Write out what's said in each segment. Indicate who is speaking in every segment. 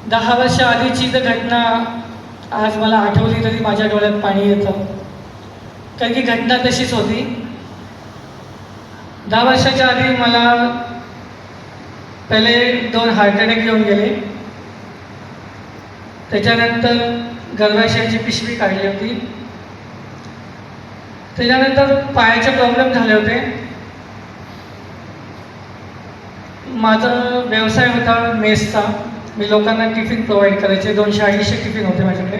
Speaker 1: 10 वर्ष आधीची जर घटना आज मला आठवली तरी माझ्या डोळ्यात पाणी येतं, कारण की घटना तशीच होती. 10 वर्षाच्या आधी मला पहिले 2 हार्ट अटॅक येऊन गेले. त्याच्यानंतर गर्भाशयाची पिशवी काढली होती. त्याच्यानंतर पायाचे प्रॉब्लेम झाले होते. माझा व्यवसाय होता मेसचा. मी लोकांना टिफिन प्रोव्हाइड करायचे. 200-250 टिफिन होते माझ्याकडे.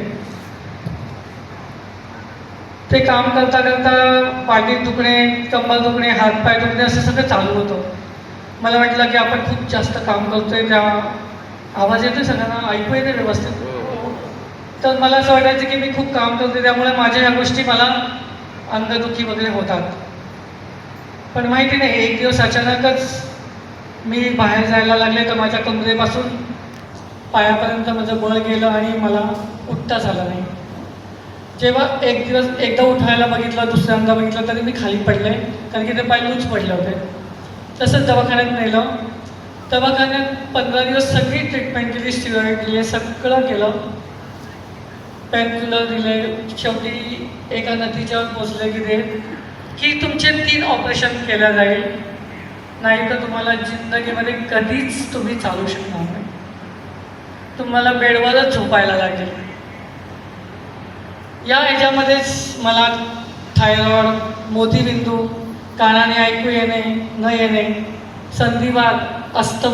Speaker 1: ते काम करता करता पाठीत दुखणे, कंबर दुखणे, हातपाय दुखणे असं सगळं चालू होतं. मला वाटलं की आपण खूप जास्त काम करतोय. त्या आवाज येतोय सगळ्यांना, ऐकू येते व्यवस्थित. तर मला असं वाटायचं की मी खूप काम करते, त्यामुळे माझ्या ह्या गोष्टी मला अंगदुखी वगैरे होतात. पण माहिती नाही, एक दिवस अचानकच मी बाहेर जायला लागले तर माझ्या कमरेपासून पायापर्यंत माझं बळ गेलं आणि मला उठताच आलं नाही. जेव्हा एक दिवस एकदा उठायला बघितलं, दुसऱ्यांदा बघितलं तरी मी खाली पडले, कारण की ते पाय लूज पडले होते. तसंच दवाखान्यात नेलं. दवाखान्यात 15 दिवस सगळी ट्रीटमेंट केली, स्टिरॉइड दिले, सगळं केलं, पेनकिलर दिले. शेवटी एका नतीजावर पोचले की तुमचे 3 ऑपरेशन केल्या जाईल, नाही तर तुम्हाला जिंदगीमध्ये कधीच तुम्ही चालू शकणार नाही. तुम्हाला बेडवरच झोपायला लागेल. या ह्याच्यामध्येच मला थायरॉइड, मोतीबिंदू, कानाने ऐकू येणे न येणे, संधिवात, अस्थमा